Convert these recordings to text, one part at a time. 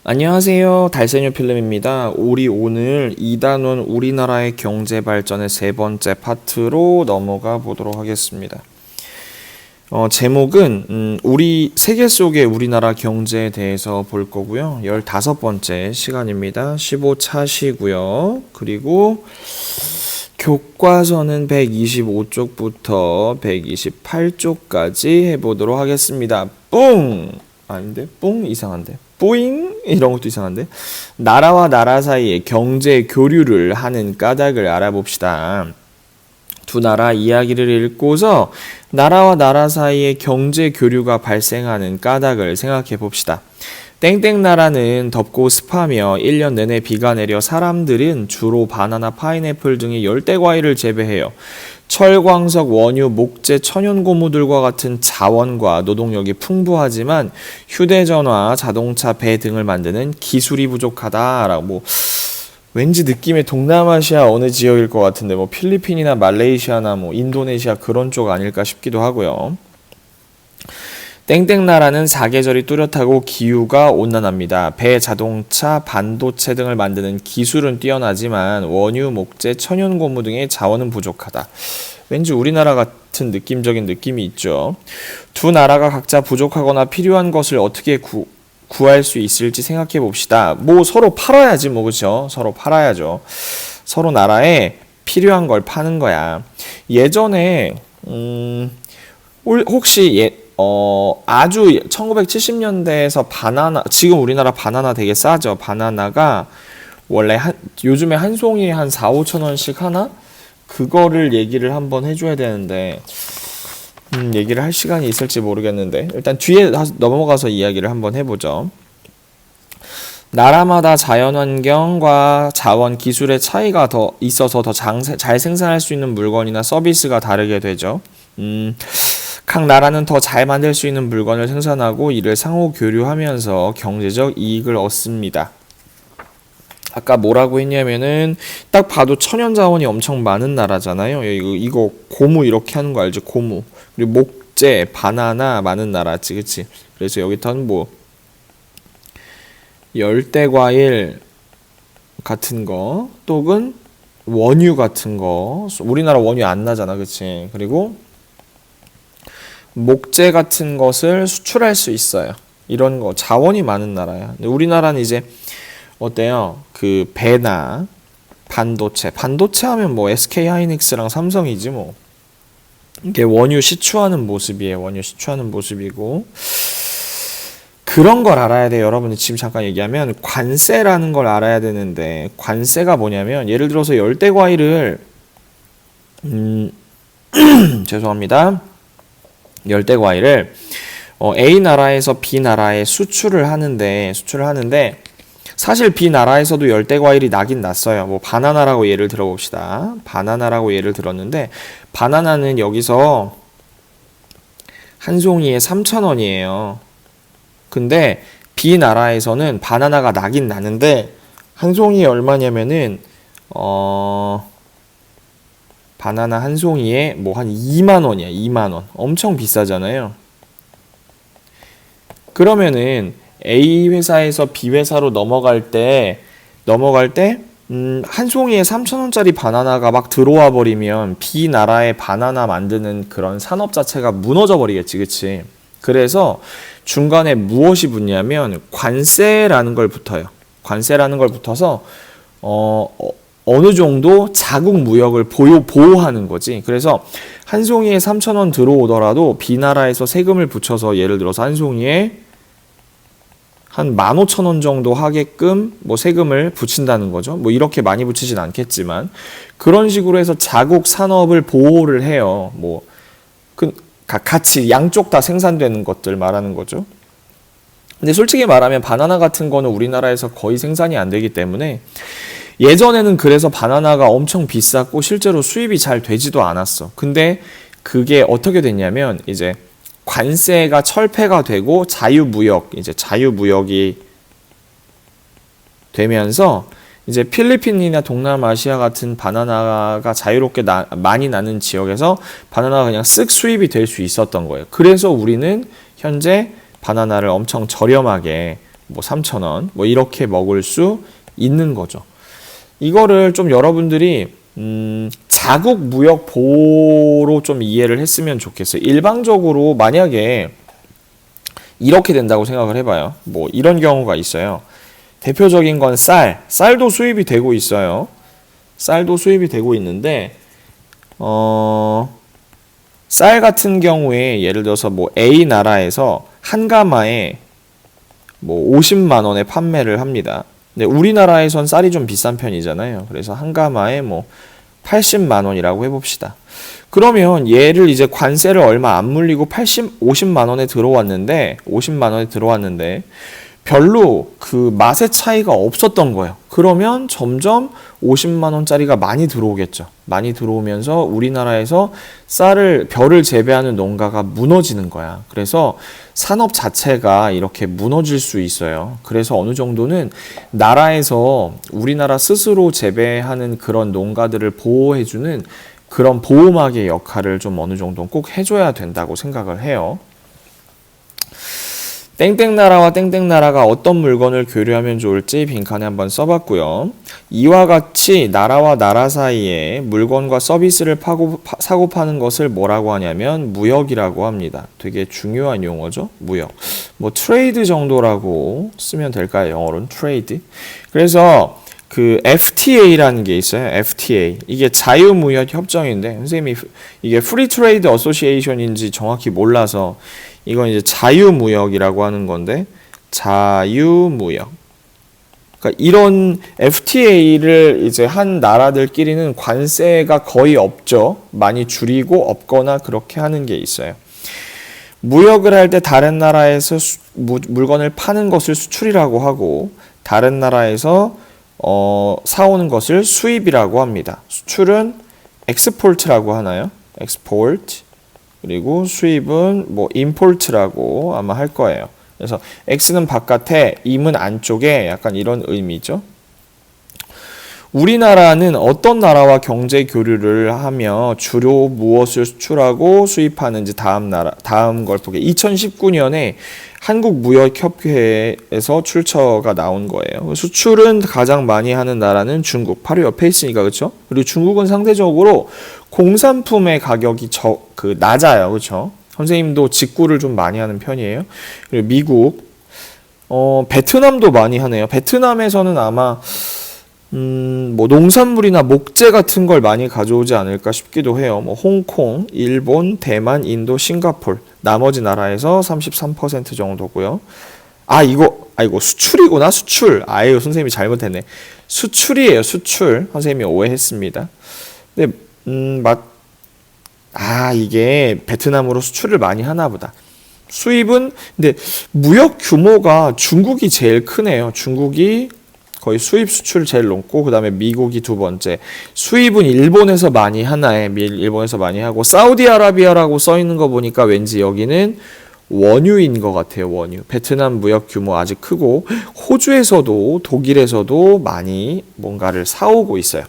안녕하세요. 달세뇨 필름입니다. 우리 오늘 2단원 우리나라의 경제 발전의 세 번째 파트로 넘어가 보도록 하겠습니다. 제목은 우리 세계 속의 우리나라 경제에 대해서 볼 거고요. 15번째 시간입니다. 15차시고요. 그리고 교과서는 125쪽부터 128쪽까지 해보도록 하겠습니다. 뿡! 아닌데? 뿡? 이상한데? 뿌잉? 이런 것도 이상한데? 나라와 나라 사이에 경제 교류를 하는 까닭을 알아봅시다. 두 나라 이야기를 읽고서 나라와 나라 사이에 경제 교류가 발생하는 까닭을 생각해 봅시다. 땡땡 나라는 덥고 습하며 1년 내내 비가 내려 사람들은 주로 바나나, 파인애플 등의 열대 과일을 재배해요. 철광석, 원유, 목재, 천연고무들과 같은 자원과 노동력이 풍부하지만 휴대전화, 자동차, 배 등을 만드는 기술이 부족하다라고. 왠지 느낌의 동남아시아 어느 지역일 것 같은데 필리핀이나 말레이시아나 인도네시아 그런 쪽 아닐까 싶기도 하고요. 땡땡 나라는 사계절이 뚜렷하고 기후가 온난합니다. 배, 자동차, 반도체 등을 만드는 기술은 뛰어나지만 원유, 목재, 천연고무 등의 자원은 부족하다. 왠지 우리나라 같은 느낌적인 느낌이 있죠. 두 나라가 각자 부족하거나 필요한 것을 어떻게 구할 수 있을지 생각해 봅시다. 서로 팔아야지 그죠? 서로 팔아야죠. 서로 나라에 필요한 걸 파는 거야. 예전에 혹시 아주 1970년대에서 지금 우리나라 바나나 되게 싸죠. 바나나가 원래 요즘에 한 송이에 한 4-5천 원씩 하나? 그거를 얘기를 한번 해줘야 되는데 얘기를 할 시간이 있을지 모르겠는데 일단 뒤에 넘어가서 이야기를 한번 해보죠. 나라마다 자연환경과 자원 기술의 차이가 더 있어서 더 잘 생산할 수 있는 물건이나 서비스가 다르게 되죠. 각 나라는 더 잘 만들 수 있는 물건을 생산하고 이를 상호 교류하면서 경제적 이익을 얻습니다. 아까 뭐라고 했냐면은 딱 봐도 천연 자원이 엄청 많은 나라잖아요. 이거 고무 이렇게 하는 거 알죠? 고무. 그리고 목재, 바나나 많은 나라지, 그치? 그래서 여기서는 열대 과일 같은 거, 또는 원유 같은 거. 우리나라 원유 안 나잖아, 그치? 그리고 목재 같은 것을 수출할 수 있어요. 이런 거 자원이 많은 나라야. 근데 우리나라는 이제 어때요? 그 배나 반도체 하면 SK 하이닉스랑 삼성이지 이게 원유 시추하는 모습이에요. 원유 시추하는 모습이고 그런 걸 알아야 돼요. 여러분들 지금 잠깐 얘기하면 관세라는 걸 알아야 되는데 관세가 뭐냐면 예를 들어서 열대 과일을 죄송합니다. 열대 과일을 A 나라에서 B 나라에 수출을 하는데 사실 B 나라에서도 열대 과일이 나긴 났어요. 바나나라고 예를 들어봅시다. 바나나라고 예를 들었는데 바나나는 여기서 한 송이에 3,000원이에요. 근데 B 나라에서는 바나나가 나긴 나는데 한 송이에 얼마냐면은 바나나 한 송이에 한 2만 원이야. 2만 원. 엄청 비싸잖아요. 그러면은 A 회사에서 B 회사로 넘어갈 때 한 송이에 3,000원짜리 바나나가 막 들어와 버리면 B 나라의 바나나 만드는 그런 산업 자체가 무너져 버리겠지. 그치? 그래서 중간에 무엇이 붙냐면 관세라는 걸 붙어요. 관세라는 걸 붙어서 어느 정도 자국 무역을 보호하는 거지. 그래서 한 송이에 3,000원 들어오더라도 B 나라에서 세금을 붙여서 예를 들어서 한 송이에 한 15,000원 정도 하게끔 세금을 붙인다는 거죠. 이렇게 많이 붙이진 않겠지만 그런 식으로 해서 자국 산업을 보호를 해요. 같이 양쪽 다 생산되는 것들 말하는 거죠. 근데 솔직히 말하면 바나나 같은 거는 우리나라에서 거의 생산이 안 되기 때문에 예전에는 그래서 바나나가 엄청 비쌌고 실제로 수입이 잘 되지도 않았어. 근데 그게 어떻게 됐냐면 이제 관세가 철폐가 되고 자유무역이 되면서 이제 필리핀이나 동남아시아 같은 바나나가 자유롭게 많이 나는 지역에서 바나나가 그냥 쓱 수입이 될 수 있었던 거예요. 그래서 우리는 현재 바나나를 엄청 저렴하게 뭐 3,000원 뭐 이렇게 먹을 수 있는 거죠. 이거를 좀 여러분들이 자국 무역 보호로 좀 이해를 했으면 좋겠어요. 일방적으로 만약에 이렇게 된다고 생각을 해봐요. 뭐 이런 경우가 있어요. 대표적인 건 쌀도 수입이 되고 있어요. 쌀도 수입이 되고 있는데, 쌀 같은 경우에 예를 들어서 뭐 A 나라에서 한 가마에 뭐 50만 원에 판매를 합니다. 근데 우리나라에선 쌀이 좀 비싼 편이잖아요. 그래서 한 가마에 뭐 80만 원이라고 해봅시다. 그러면 얘를 이제 관세를 얼마 안 물리고 50만 원에 들어왔는데, 별로 그 맛의 차이가 없었던 거예요. 그러면 점점 50만 원짜리가 많이 들어오겠죠. 많이 들어오면서 우리나라에서 벼를 재배하는 농가가 무너지는 거야. 그래서 산업 자체가 이렇게 무너질 수 있어요. 그래서 어느 정도는 나라에서 우리나라 스스로 재배하는 그런 농가들을 보호해주는 그런 보호막의 역할을 좀 어느 정도 꼭 해줘야 된다고 생각을 해요. 땡땡나라와 땡땡나라가 어떤 물건을 교류하면 좋을지 빈칸에 한번 써봤고요. 이와 같이 나라와 나라 사이에 물건과 서비스를 사고 파는 것을 뭐라고 하냐면 무역이라고 합니다. 되게 중요한 용어죠. 무역. 뭐 트레이드 정도라고 쓰면 될까요? 영어로는 트레이드. 그래서 그 FTA라는 게 있어요. FTA. 이게 자유무역 협정인데 선생님이 이게 프리 트레이드 어소시에이션인지 정확히 몰라서 이건 이제 자유무역이라고 하는 건데 자유무역. 그러니까 이런 FTA를 이제 한 나라들끼리는 관세가 거의 없죠. 많이 줄이고 없거나 그렇게 하는 게 있어요. 무역을 할 때 다른 나라에서 물건을 파는 것을 수출이라고 하고 다른 나라에서 사오는 것을 수입이라고 합니다. 수출은 export라고 하나요? export. 그리고 수입은 뭐 import라고 아마 할 거예요. 그래서 X는 바깥에, 임은 안쪽에 약간 이런 의미죠. 우리나라는 어떤 나라와 경제 교류를 하며 주로 무엇을 수출하고 수입하는지 다음 걸 보게. 2019년에 한국무역협회에서 출처가 나온 거예요. 수출은 가장 많이 하는 나라는 중국. 바로 옆에 있으니까, 그렇죠? 그리고 중국은 상대적으로 공산품의 가격이 낮아요, 그렇죠? 선생님도 직구를 좀 많이 하는 편이에요. 그리고 미국, 베트남도 많이 하네요. 베트남에서는 아마 뭐 농산물이나 목재 같은 걸 많이 가져오지 않을까 싶기도 해요. 뭐 홍콩, 일본, 대만, 인도, 싱가폴 나머지 나라에서 33% 정도고요. 이거 수출이구나. 수출. 아유, 선생님이 잘못했네. 수출이에요. 수출. 선생님이 오해했습니다. 근데 이게 베트남으로 수출을 많이 하나 보다. 수입은 근데 무역 규모가 중국이 제일 크네요. 중국이 거의 수입 수출 제일 높고 그 다음에 미국이 두 번째. 수입은 일본에서 많이 하나에 일본에서 많이 하고 사우디아라비아라고 써 있는 거 보니까 왠지 여기는 원유인 것 같아요. 원유. 베트남 무역 규모 아직 크고 호주에서도 독일에서도 많이 뭔가를 사오고 있어요.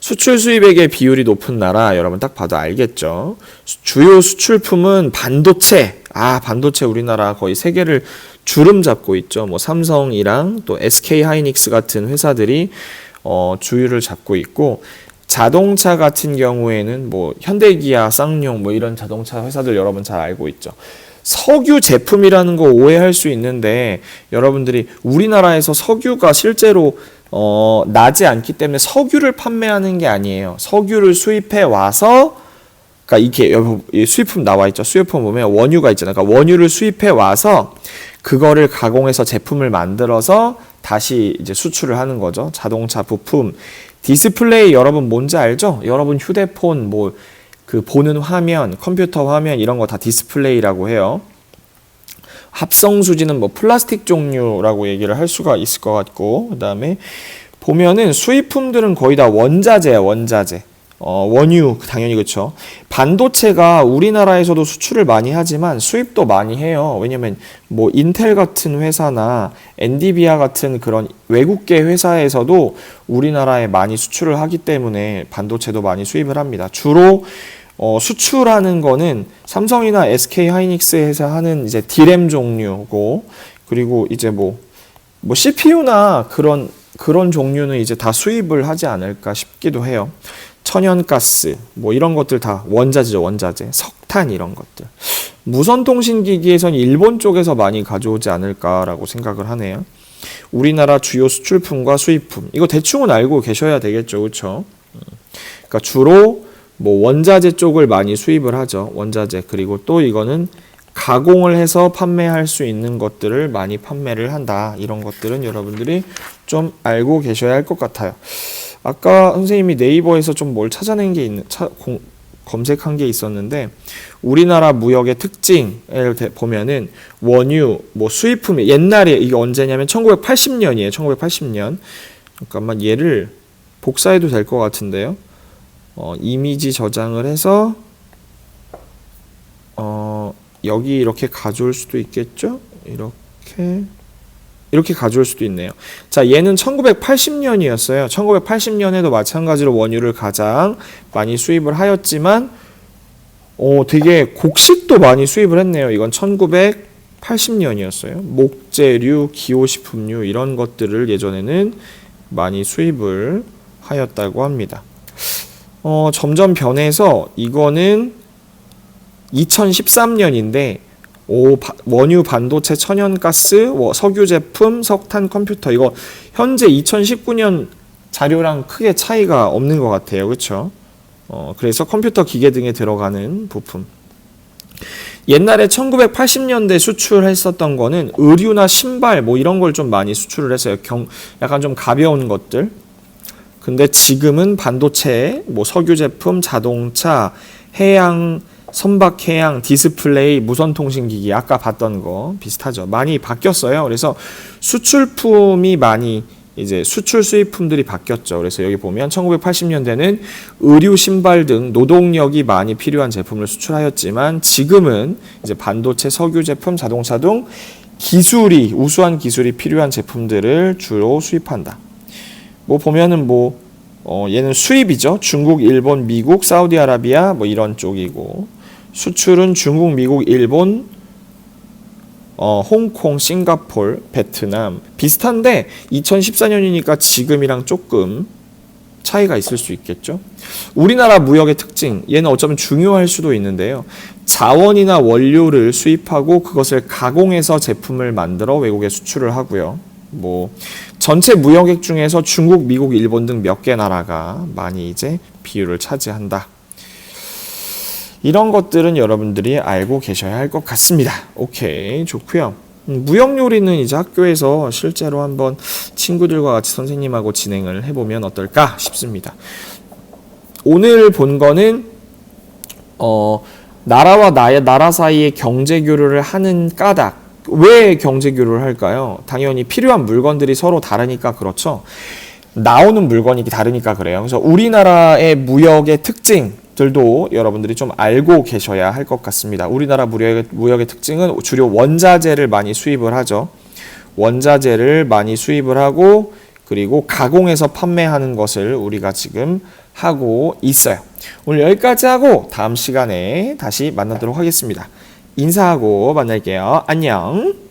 수출 수입액의 비율이 높은 나라 여러분 딱 봐도 알겠죠. 주요 수출품은 반도체. 반도체 우리나라 거의 세계를 주름 잡고 있죠. 뭐 삼성이랑 또 SK 하이닉스 같은 회사들이 주유를 잡고 있고 자동차 같은 경우에는 뭐 현대기아, 쌍용 뭐 이런 자동차 회사들 여러분 잘 알고 있죠. 석유 제품이라는 거 오해할 수 있는데 여러분들이 우리나라에서 석유가 실제로 나지 않기 때문에 석유를 판매하는 게 아니에요. 석유를 수입해 와서 그러니까 이게 수입품 나와 있죠. 수입품 보면 원유가 있잖아요. 그러니까 원유를 수입해 와서 그거를 가공해서 제품을 만들어서 다시 이제 수출을 하는 거죠. 자동차 부품, 디스플레이 여러분 뭔지 알죠? 여러분 휴대폰 뭐 그 보는 화면, 컴퓨터 화면 이런 거 다 디스플레이라고 해요. 합성 수지는 뭐 플라스틱 종류라고 얘기를 할 수가 있을 것 같고 그다음에 보면은 수입품들은 거의 다 원자재야, 원자재. 원유 당연히 그렇죠. 반도체가 우리나라에서도 수출을 많이 하지만 수입도 많이 해요. 왜냐면 뭐 인텔 같은 회사나 엔디비아 같은 그런 외국계 회사에서도 우리나라에 많이 수출을 하기 때문에 반도체도 많이 수입을 합니다. 주로 수출하는 거는 삼성이나 SK 하이닉스에서 하는 이제 D램 종류고, 그리고 이제 뭐 CPU나 그런 종류는 이제 다 수입을 하지 않을까 싶기도 해요. 천연가스, 뭐 이런 것들 다 원자재죠, 원자재. 석탄 이런 것들. 무선통신기기에선 일본 쪽에서 많이 가져오지 않을까라고 생각을 하네요. 우리나라 주요 수출품과 수입품. 이거 대충은 알고 계셔야 되겠죠, 그렇죠? 그러니까 주로 뭐 원자재 쪽을 많이 수입을 하죠. 원자재. 그리고 또 이거는 가공을 해서 판매할 수 있는 것들을 많이 판매를 한다. 이런 것들은 여러분들이 좀 알고 계셔야 할 것 같아요. 아까 선생님이 네이버에서 좀 뭘 찾아낸 게 검색한 게 있었는데, 우리나라 무역의 특징을 보면은 원유, 뭐 수입품이 옛날에 이게 언제냐면 1980년이에요. 1980년. 잠깐만 얘를 복사해도 될 것 같은데요. 이미지 저장을 해서 여기 이렇게 가져올 수도 있겠죠? 이렇게 가져올 수도 있네요. 자, 얘는 1980년이었어요. 1980년에도 마찬가지로 원유를 가장 많이 수입을 하였지만, 되게 곡식도 많이 수입을 했네요. 이건 1980년이었어요. 목재류, 기호식품류 이런 것들을 예전에는 많이 수입을 하였다고 합니다. 점점 변해서 이거는 2013년인데 원유, 반도체, 천연가스, 석유 제품, 석탄, 컴퓨터, 이거 현재 2019년 자료랑 크게 차이가 없는 것 같아요. 그렇죠? 그래서 컴퓨터 기계 등에 들어가는 부품. 옛날에 1980년대 수출했었던 거는 의류나 신발 뭐 이런 걸 좀 많이 수출을 했어요. 약간 좀 가벼운 것들. 근데 지금은 반도체, 뭐 석유 제품, 자동차, 해양, 선박해양, 디스플레이, 무선통신기기, 아까 봤던 거 비슷하죠. 많이 바뀌었어요. 그래서 수출품이 많이 이제 수출 수입품들이 바뀌었죠. 그래서 여기 보면 1980년대는 의류, 신발 등 노동력이 많이 필요한 제품을 수출하였지만 지금은 이제 반도체, 석유 제품, 자동차 등 우수한 기술이 필요한 제품들을 주로 수입한다. 뭐 보면은 얘는 수입이죠. 중국, 일본, 미국, 사우디아라비아 뭐 이런 쪽이고, 수출은 중국, 미국, 일본, 홍콩, 싱가폴, 베트남 비슷한데 2014년이니까 지금이랑 조금 차이가 있을 수 있겠죠. 우리나라 무역의 특징, 얘는 어쩌면 중요할 수도 있는데요. 자원이나 원료를 수입하고 그것을 가공해서 제품을 만들어 외국에 수출을 하고요. 뭐 전체 무역액 중에서 중국, 미국, 일본 등 몇 개 나라가 많이 이제 비율을 차지한다. 이런 것들은 여러분들이 알고 계셔야 할 것 같습니다. 오케이, 좋고요. 무역 요리는 이제 학교에서 실제로 한번 친구들과 같이 선생님하고 진행을 해보면 어떨까 싶습니다. 오늘 본 거는 나라와 나라 사이의 경제 교류를 하는 까닭. 왜 경제 교류를 할까요? 당연히 필요한 물건들이 서로 다르니까 그렇죠. 나오는 물건이 다르니까 그래요. 그래서 우리나라의 무역의 특징들도 여러분들이 좀 알고 계셔야 할 것 같습니다. 우리나라 무역의 특징은 주로 원자재를 많이 수입을 하죠. 원자재를 많이 수입을 하고 그리고 가공해서 판매하는 것을 우리가 지금 하고 있어요. 오늘 여기까지 하고 다음 시간에 다시 만나도록 하겠습니다. 인사하고 만날게요. 안녕.